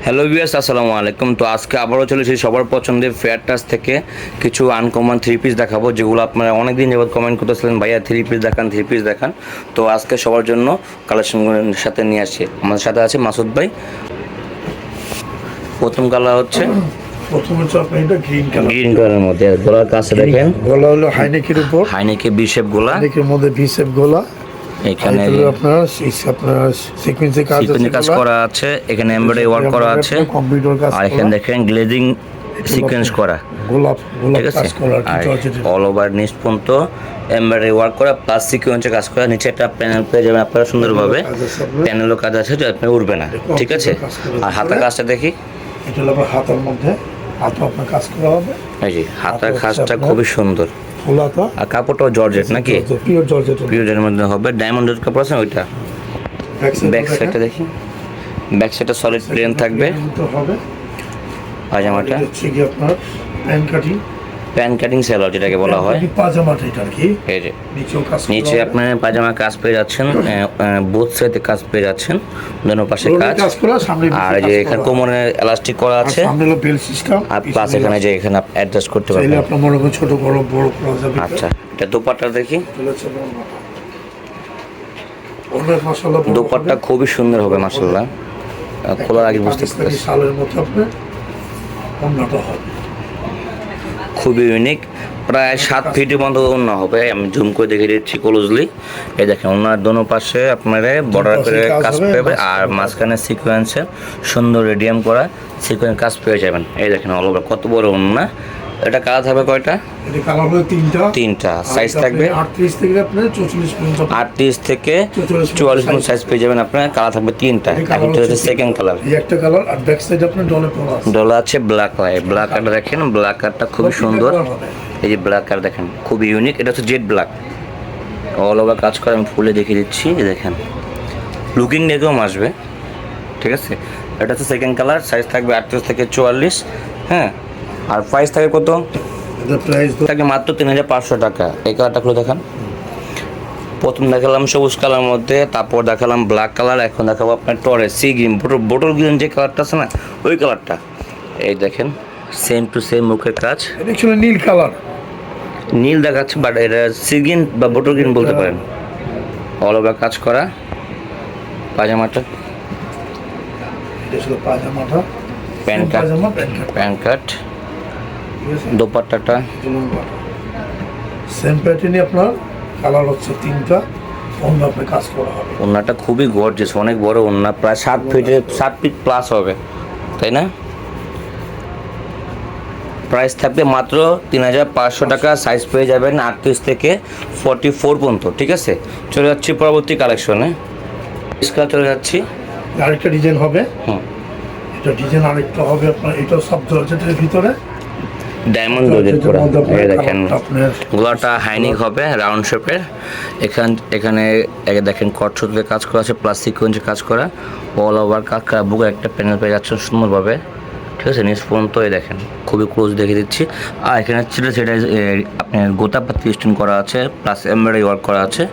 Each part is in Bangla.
হ্যালো ভিউয়ার্স, আসসালামু আলাইকুম। তো আজকে আবারও চলে এসেছি সবার পছন্দের ফেয়ার টাচ থেকে কিছু আনকমন থ্রি পিস দেখাবো, যেগুলো আপনারা অনেকদিন যাবত কমেন্ট করতেছিলেন, ভাইয়া থ্রি পিস দেখান। তো আজকে সবার জন্য কালেকশনগুলোর সাথে নিয়ে আসছি। আমাদের সাথে আছে মাসুদ ভাই। প্রথম কালার হচ্ছে গ্রিন কালারের মধ্যে, গলার কাছে দেখেন, গলা হলো হাইনেকের উপর, হাইনেকে বি শেপ গোলা, হাইনেকের মধ্যে ভি শেপ গলা। এখানে আপনার সিকোয়েন্সে কাজ করা আছে, এখানে এমব্রয়ডারি ওয়ার্ক করা আছে, কম্পিউটার কাজ, আর এখানে দেখেন গ্লেজিং সিকোয়েন্স করা, গোলাপ ঠিক আছে। অল ওভার নিচ পর্যন্ত এমব্রয়ডারি ওয়ার্ক করা প্লাস সিকোয়েন্সে কাজ করা। নিচে একটা প্যানেল পেয়ে যাবেন আপনারা সুন্দরভাবে, প্যানেলও কাজ আছে, যে আপনি উঠবে না, ঠিক আছে। আর হাতের কাজটা দেখি, এটা হলো হাতের মধ্যে, হাতে আপনার কাজ করা হবে। এই যে হাতের কাজটা খুবই সুন্দর, আর কাপড়টাও জর্জেট নাকি, পিওর জর্জেটের মধ্যে হবে। ডায়মন্ডের কাপড় আছে ওইটা। ব্যাক সাইডটা দেখি, ব্যাক সাইডটা সলিড প্লেন থাকবে। পাজামাটা হচ্ছে কি আপনার প্যান কাটিং সেলার যেটাকে বলা হয়, পাজামাটা এটা আর কি। এই যে নিচে আপনার পাজামা কাজ পেয়ে যাচ্ছেন, বোথ সাইডে কাজ পেয়ে যাচ্ছেন, দুনো পাশে কাজ। আর যে এখানে কোমরে এলাস্টিক করা আছে, সামনে হলো বেল সিস্টেম, আর প্লাস এখানে যে এখানে অ্যাডজাস্ট করতে পারবেন, আপনার মনে করেন ছোট বড় করা যাবে। আচ্ছা, এটা দোপাট্টা দেখি, দোপাট্টা খুবই সুন্দর হবে মাশাআল্লাহ। খোলার আগে বুঝতে পারছি, শালের মতো আপনার ওন্নাটা হবে খুবই ইউনিক। প্রায় 7 ফিটের মতো ওড়না হবে, আমি জুম করে দেখে দিচ্ছি ক্লোজলি। এই দেখেন ওড়নার দোনো পাশে আপনারা বর্ডার করে কাজ পেয়ে, আর মাঝখানে সিকোয়েন্সে সুন্দর রেডিয়াম করা সিকোয়েন্স কাজ পেয়ে যাবেন। এই দেখেন অল ওভার কত বড় ওড়না। এটা কালার থাকবে কয়টা? এটা কালার হবে তিনটা। সাইজ থাকবে 38 থেকে আপনার 44 পর্যন্ত, 38 থেকে 44 পর্যন্ত সাইজ পেয়ে যাবেন আপনার। কালার থাকবে তিনটা, এটা হচ্ছে সেকেন্ড কালার। এই একটা কালার, আর ব্যাক সাইডে আপনার ডলা আছে ব্ল্যাক কালার। ব্ল্যাক কালারটা দেখেন, ব্ল্যাক কালারটা খুবই সুন্দর। এই যে ব্ল্যাক কালার দেখেন খুবই ইউনিক, এটা হচ্ছে জেড ব্ল্যাক, অল ওভার কাজ করে। আমি ফুলে দেখিয়ে দিচ্ছি, দেখেন লুকিং দেখেও আসবে, ঠিক আছে। এটা হচ্ছে সেকেন্ড কালার, সাইজ থাকবে 38 থেকে 44। হ্যাঁ, আর প্রাইস থাকে কত? প্রাইস থাকে মাত্র 3500 টাকা। এই কালারটা খুলে দেখান। প্রথম দেখালাম সবুজ কালার মধ্যে, তারপর দেখালাম ব্ল্যাক কালার, এখন দেখাবো আপনার টরে সি গ্রিন, বোটল গ্রিন যে কালারটা আছে না, ওই কালারটা। এই দেখেন সেম টু সেম মুখের কাজ, অ্যাকচুয়ালি নীল কালার, নীল দেখাচ্ছে, বাট এটা সি গ্রিন বা বোটল গ্রিন বলতে পারেন। অল ওভার কাজ করা। পাজামাটা প্যান্ট কাট, দোপাট্টাটা সেম প্যাটার্নই আপনার, কালার হচ্ছে তিনটা, ওন্না আপনি কাজ করা হবে। ওন্নাটা খুবই গর্জিয়াস, অনেক বড় ওন্না, প্রায় 7 ফিট প্লাস হবে, তাই না? প্রাইস থাকবে মাত্র 3500 টাকা। সাইজ পেয়ে যাবেন 38 থেকে 44 পর্যন্ত, ঠিক আছে। চলে যাচ্ছি পরবর্তী কালেকশনে, চলে যাচ্ছি। আরেকটা ডিজাইন হবে, এটা ডিজাইন আরেকটা হবে আপনার, এটাও সব জর্জেটের ভিতরে ডায়মন্ড জর্জেট করা। এই দেখেন গলাটা হাইনিক হবে, রাউন্ড শেপের। এখানে দেখেন কটসুতে কাজ করা আছে, প্লাস সিকোয়েন্সে কাজ করা, অল ওভার কাজ করা। বুকে একটা প্যানেল পেয়ে যাচ্ছেন সুন্দরভাবে, ঠিক আছে। নিচ পর্যন্ত এই দেখেন খুবই ক্লোজ দেখে দিচ্ছি। আর এখানে ছিল সেটা আপনার গোতাপাতি স্টোন করা আছে, প্লাস এমব্রয়ডারি ওয়ার্ক করা আছে।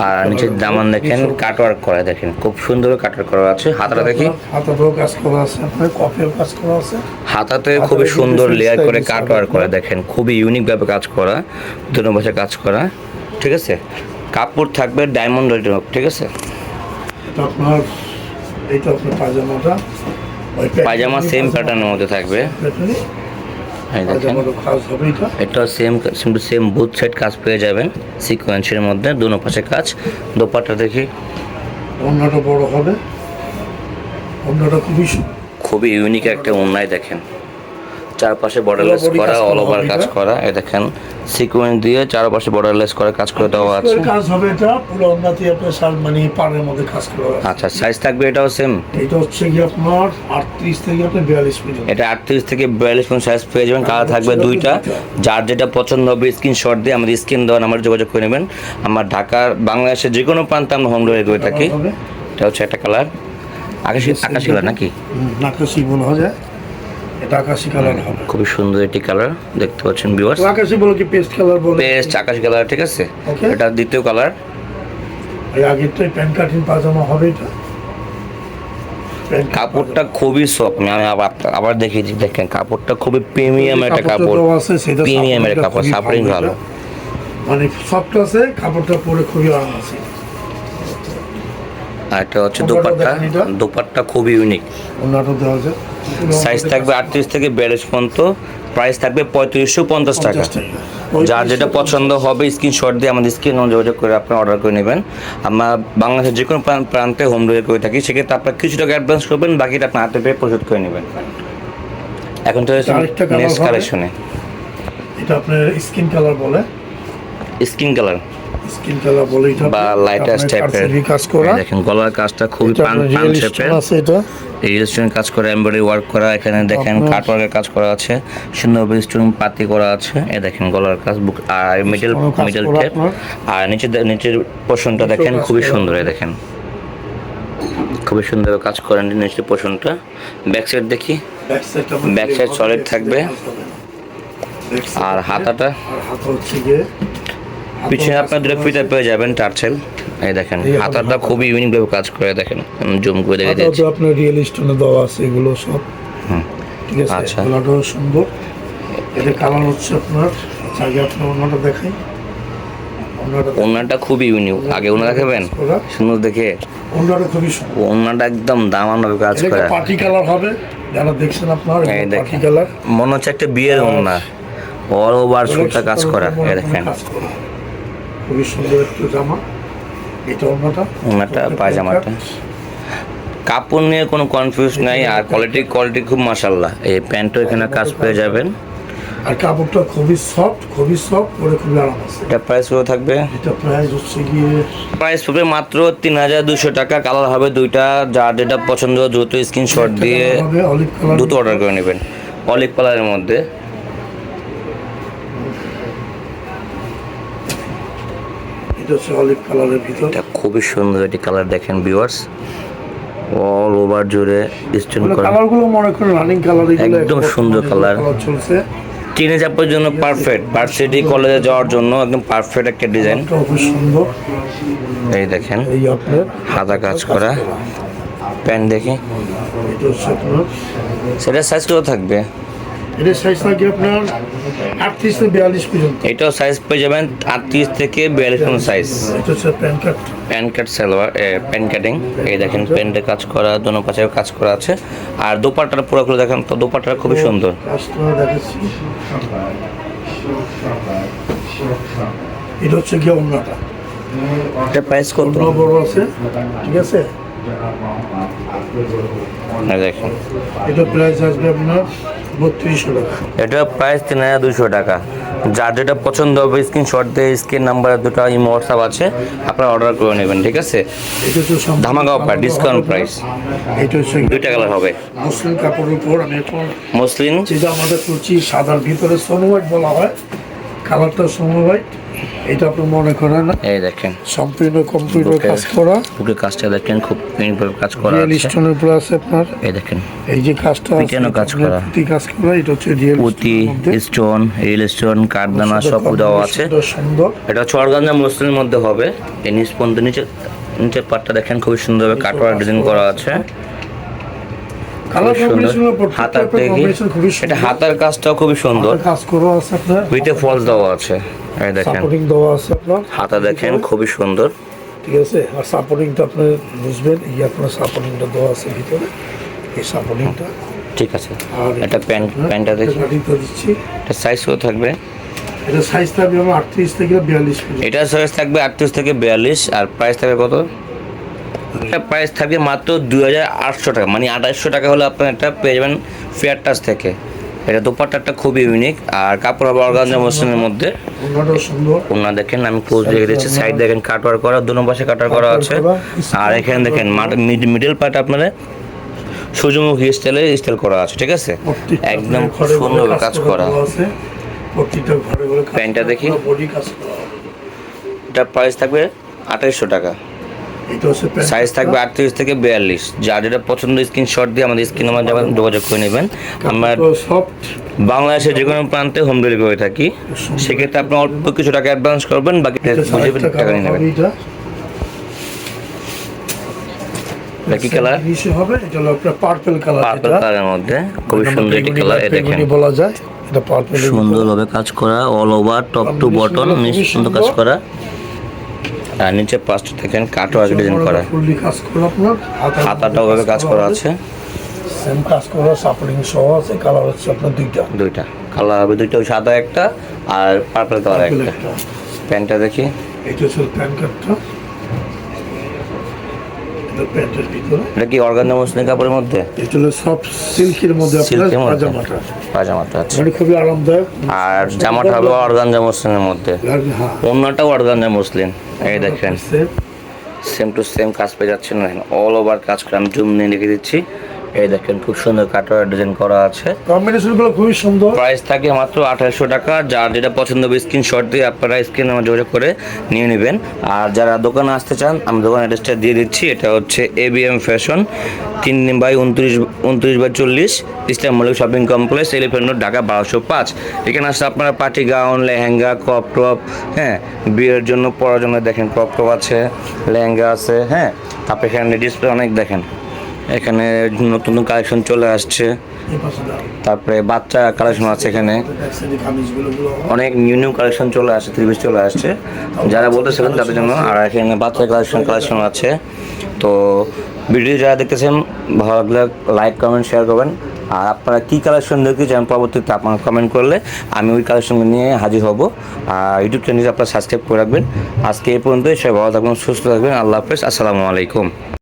আর নিচে দামান দেখেন কাট ওয়ার্ক করা, দেখেন খুব সুন্দর কাট ওয়ার্ক করা আছে। হাতাটা দেখি, হাতাতেও কাজ করা আছে, আপনার কফিও কাজ করা আছে। হাতাতে খুবই সুন্দর লেয়ার করে কাট ওয়ার্ক করা, দেখেন খুবই ইউনিকভাবে কাজ করা, দুটো পাশে কাজ করা, ঠিক আছে। কাপড় থাকবে ডায়মন্ড রেড, ঠিক আছে। আপনার এইটা আপনার পায়জামাটা, পায়জামা সেম প্যাটার্নের মধ্যে থাকবে। এটা সেম বুথ সাইড কাজ পেয়ে যাবেন সিকোয়েন্সের মধ্যে, দুনো পাশে কাজ। দোপাট্টা দেখি, ওন্নাটা বড় হবে, ওন্নাটা খুবই ইউনিক একটা ওন্নায় দেখেন, চারপাশে বর্ডারলেস করা, অল ওভার কাজ করা। এই দেখেন সিকোয়েন্স দিয়ে চারপাশে বর্ডারলেস করে কাজ করে দেওয়া আছে। কাজ হবে এটা পুরো ওন্নাতে আপনার মানে পাড়ের মধ্যে কাজ করা আছে। আচ্ছা, সাইজ থাকবে এটাও সেম। এটা হচ্ছে কি আপনার 38 থেকে আপনার 42 পর্যন্ত। এটা 38 থেকে 42 পর্যন্ত সাইজ পেয়ে যাবেন। কালার থাকবে দুইটা, যার যেটা পছন্দ হবে স্ক্রিনশট দিয়ে আমাদের স্ক্রিন দেওয়া নাম্বারে যোগাযোগ করে নেবেন। আমার ঢাকার বাংলাদেশের যে কোনো প্রান্তে আমরা হোম ডেলিভারি করে থাকি। এটা হচ্ছে একটা কালার, আকাশি কালার নাকি, আকাশি বলা যায়, এটা আকাশি কালার হবে, খুবই সুন্দর একটি কালার দেখতে পাচ্ছেন ভিউয়ার্স। আকাশি বলে কি পেস্ট কালার বলে, পেস্ট আকাশি কালার, ঠিক আছে। এটা দ্বিতীয় কালার। এই আগেরটাই প্যান্ট কাটিং পাজামা হবে এটা। কাপড়টা খুবই সফট, আমি আবার দেখেছি, দেখেন কাপড়টা খুবই প্রিমিয়াম একটা কাপড়, প্রিমিয়ামের কাপড়, সাপোর্টিং ভালো, মানে সফট আছে, কাপড়টা পরে খুবই আরাম আছে। আর এটা হচ্ছে দোপাট্টা, দোপাট্টা খুবই ইউনিক। ওনাটা দেওয়া যায়, সাইজ থাকবে 38 থেকে 42 পর্যন্ত, প্রাইস থাকবে 3550 টাকা। যার যেটা পছন্দ হবে স্ক্রিনশট দিয়ে আমাদের স্ক্রিনে যোগাযোগ করে আপনি অর্ডার করে নেবেন। আমরা বাংলাদেশের যে কোনো প্রান্তে হোম ডেলিভারি করে থাকি, সেক্ষেত্রে আপনার কিছু টাকা অ্যাডভান্স করবেন, বাকিটা আপনার হাতে পেয়ে পরিশোধ করে নেবেন। এখন তো নেক্সট কালেকশনে, এটা আপনার স্কিন কালার বলে, স্কিন কালার স্কিন কালার বলে এটা, বা লাইটার টাইপের কাজ করা। দেখেন গলার কাজটা খুবই পান শেপের আছে, এটা এই স্টোন কাজ করা, এমব্রয়ডারি ওয়ার্ক করা, এখানে দেখেন কাট ওয়ার্কের কাজ করা আছে, সুন্দর স্টোন পাতি করা আছে। এই দেখেন গলার কাজ, বুক আর মিডল টেপ, আর নিচের পোর্শনটা দেখেন খুবই সুন্দর। এই দেখেন খুবই সুন্দর কাজ করেন নিচের পোর্শনটা। ব্যাক সাইড দেখি, ব্যাক সাইড সলিড থাকবে, আর হাতাটা পিছনে আপনার দুটো ফিতার পেয়ে যাবেন টার্সেল। এই দেখেন হাতাটা খুবই ইউনিক ভাবে কাজ করে, দেখেন জুম করে দেখে দিচ্ছি। আপনার রিয়েল স্টোনে দেওয়া আছে এগুলো সব, ঠিক আছে। আচ্ছা, কালারটাও সুন্দর, এটা কালার হচ্ছে আপনার, আগে আপনার ওনাটা দেখাই। ওনাটা খুবই ইউনিক, আগে ওনা দেখাবেন সুন্দর দেখে। ওনাটা খুবই সুন্দর, ওনাটা একদম দামানো ভাবে কাজ করে, পার্টি কালার হবে, যারা দেখছেন আপনার এই পার্টি দেখেন কালার, মনে হচ্ছে একটা বিয়ের ওনা, অল ওভার সুতা কাজ করা। এই দেখেন খুবই সুন্দর একটু জামা, এটা ওনাটা পায়জামাটা। কাপড় নিয়ে কোনো কনফিউজ নাই, আর কোয়ালিটি খুব মাশাআল্লাহ। এই প্যান্টও এখানে কাজ পেয়ে যাবেন, আর কাপড়টা খুবই সফট পরে খুবই আরাম আছে। এটা প্রাইস কত থাকবে? এটা প্রাইস হচ্ছে গিয়ে, প্রাইস হবে মাত্র 3200 টাকা। কালার হবে দুইটা, যার যেটা পছন্দ দ্রুত স্ক্রিনশট দিয়ে অলিভ কালার, দ্রুত অর্ডার করে নেবেন। অলিভ কালারের মধ্যে, এটা হচ্ছে অলিভ কালারের ভিতর, এটা খুবই সুন্দর একটি কালার। দেখেন ভিউয়ার্স, অল ওভার জুড়ে স্টোন করা, কালারগুলো মনে করেন রানিং কালার, একদম সুন্দর কালার, চলছে। টিনেজারের জন্য পারফেক্ট, ভার্সিটি কলেজে যাওয়ার জন্য একদম পারফেক্ট একটা ডিজাইন। খুব সুন্দর, এই দেখেন এই আপনার হাতা কাজ করা। প্যান্ট দেখি, এটা হচ্ছে আপনার, সেটা সাইজ কত থাকবে? এটা সাইজ থাকে আপনার 38 থেকে 42 পর্যন্ত। এটাও সাইজ পেয়ে যাবেন 38 থেকে 42 পর্যন্ত সাইজ। এটা হচ্ছে প্যান্ট কাট সালোয়ার, প্যান্ট কাটিং। এই দেখেন প্যান্টে কাজ করা, দোনো পাশে কাজ করা আছে। আর দোপাট্টাটা পুরো খুলে দেখেন, তো দোপাট্টাটা খুবই সুন্দর। দেখাচ্ছি, এটা হচ্ছে গিয়ে ওন্নাটা, এটা প্রাইস কত? ওন্না বড় আছে, ঠিক আছে। দেখেন এটা প্রাইস আসবে আপনার 3200 টাকা। এটা প্রাইস 3200 টাকা। যার যেটা পছন্দ হবে স্ক্রিনশট দিয়ে স্ক্রিন নাম্বার দুটো ইমো হোয়াটসঅ্যাপ আছে, আপনারা অর্ডার করে নেবেন, ঠিক আছে। এটা তো ধামাকা অফার, ডিসকাউন্ট প্রাইস। এটা হচ্ছে দুইটা কালার হবে, মুসলিম কাপড়ের উপর। আমি এখন মুসলিম, যেটা আমাদের কুচি সাদার ভিতরে সোনো হোয়াইট বলা হয়, কালারটা সোনো হোয়াইট। এটা আপনি মনে করেন এই দেখেন সম্পূর্ণ কম্পিউটার কাজ করা, পুরো কাজটা দেখেন খুব ইউনিকভাবে কাজ করা রিয়েল আছে। স্টোনের উপর আছে আপনার, এই দেখেন এই যে কাজটা আছে, পিটানো কাজ করা, পুঁতি কাজ করা। এটা হচ্ছে রিয়েল পুঁতি স্টোন, রিয়েল স্টোন, কাঠদানা সব দেওয়া আছে। সুন্দর, এটা হচ্ছে অর্গানজা মসলিনের মধ্যে হবে। এই নিচ পর্যন্ত নিচের পাটটা দেখেন খুবই সুন্দরভাবে কাটওয়ার্ক ডিজাইন করা আছে, কালার কম্বিনেশন হাতার থেকে। এটা হাতার কাজটাও খুবই সুন্দর, কাজ করা আছে আপনার, উইথে ফলস দেওয়া আছে। এই দেখেন সাপোর্টিং দেওয়া আছে আপনার, হাতা দেখেন খুবই সুন্দর, ঠিক আছে। আর সাপোর্টিংটা আপনি বুঝবেন, এই আপনার সাপোর্টিংটা দেওয়া আছে ভিতরে, এই সাপোর্টিংটা, ঠিক আছে। আর এটা প্যান্টটা দেখি, দিচ্ছি। এটা সাইজ কত থাকবে? এটা সাইজ থাকবে 38 থেকে 42 পর্যন্ত। এটা সাইজ থাকবে 38 থেকে 42, আর প্রাইস থাকবে কত? এটা প্রাইস থাকবে মাত্র 2800 টাকা, মানে 2800 টাকা হলে আপনার এটা পেয়ে যাবেন ফেয়ার টাচ থেকে। এটা দোপাট্টাটা খুবই ইউনিক, আর কাপড় হবে অর্গানজা মসলিনের মধ্যে। ওনাটাও সুন্দর, ওনা দেখেন আমি ক্লোজ দেখে দিচ্ছি, সাইড দেখেন কাটওয়ার্ক করা, দুনো পাশে কাটওয়ার্ক করা আছে। আর এখানে দেখেন মিডল পার্ট আপনারা সূর্যমুখী স্টাইল করা আছে, ঠিক আছে, একদম সুন্দরভাবে কাজ করা। প্রত্যেকটা ঘরে ঘরে প্যান্টটা দেখি, বডি কাজ করা। এটা প্রাইস থাকবে 2800 টাকা, এটা হচ্ছে সাইজ থাকবে 38 থেকে 42। যার যেটা পছন্দ স্ক্রিনশট দিয়ে আমাদের স্ক্রিন নাম্বার যোগাযোগ করে নেবেন। আমরা সফট, বাংলাদেশের যে কোনো প্রান্তে হোম ডেলিভারি করে থাকি, সেক্ষেত্রে আপনি অল্প কিছু টাকা অ্যাডভান্স করবেন, বাকি বুঝে টাকা নিয়ে নেবেন। এটা কি কালার? নিচে হবে, এটা হলো আপনার পার্পল কালার। পার্পল কালারের মধ্যে খুবই সুন্দর একটি বেগুনি কালার। বা এই দেখেন বেগুনি বলা যায়, এটা পার্পল। সুন্দরভাবে কাজ করা, all over top to bottom সুন্দর কাজ করা। আর নিচে পাঁচটা দেখেন কাটওয়ার্ক ডিজাইন করা, ফুললি কাজ করা, আপনার হাতাটাও ভাবে কাজ করা আছে, সেম কাজ করা, সাপোর্টিং সহ আছে। কালার হচ্ছে আপনার দুইটা কালার হবে, দুইটা সাদা একটা আর পার্পল কালার একটা। প্যান্টটা দেখি, এটা হচ্ছে প্যান্ট কাটটা, এটা প্যান্টের ভিতরে। এটা কি অর্গানজা মসলিন কাপড়ের মধ্যে? এটা হলো সফট সিল্কের মধ্যে আপনার সিল্কের মধ্যে পাজামাটা। পাজামাটা আছে, মানে খুবই আরামদায়ক। আর জামাটা হবে অর্গানজা মসলিনের মধ্যে, হ্যাঁ, অন্যটাও অর্গানজা মসলিন। এই দেখেন সেম টু সেম কাজ পেয়ে যাচ্ছেন, অল ওভার কাজ করে। আমি জুম নিয়ে রেখে দিচ্ছি। এই দেখেন খুব সুন্দর কাটওয়ার্ক ডিজাইন করা আছে। কম্বিনেশনগুলো খুবই সুন্দর। প্রাইস থাকে মাত্র 2800 টাকা। যার যেটা পছন্দ হবে স্ক্রিনশট দিয়ে আপনারা স্ক্রিনে আমার যোগাযোগ করে নিয়ে নেবেন। আর যারা দোকানে আসতে চান, আমি দোকান অ্যাড্রেসটা দিয়ে দিচ্ছি। এটা হচ্ছে ABM fashion, 3/29/40 Islam Mallick shopping complex, elephant road, Dhaka 1205। এখানে আসলে আপনারা party gown, lehenga, crop top, হ্যাঁ বিয়ের জন্য পরার জন্য দেখেন ক্রপ টপ আছে, লেহেঙ্গা আছে, হ্যাঁ। তারপরে এখানে ডিসপ্লে অনেক দেখেন, এখানে নতুন নতুন কালেকশন চলে আসছে। তারপরে বাচ্চা কালেকশন আছে, এখানে অনেক নিউ নিউ কালেকশন চলে আসছে, 3 পিস চলে আসছে যারা বলতেছিলেন তাদের জন্য। আর এখানে বাচ্চা কালেকশন আছে। তো ভিডিও যারা দেখতেছেন ভালো লাগলে লাইক কমেন্ট শেয়ার করবেন। আর আপনারা কী কালেকশন দেখতে চান পরবর্তীতে আপনারা কমেন্ট করলে আমি ওই কালেকশন নিয়ে হাজির হব। আর ইউটিউব চ্যানেলটি আপনারা সাবস্ক্রাইব করে রাখবেন। আজকে এই পর্যন্তই, সবাই ভালো থাকবেন, সুস্থ থাকবেন। আল্লাহ হাফেজ, আসসালামু আলাইকুম।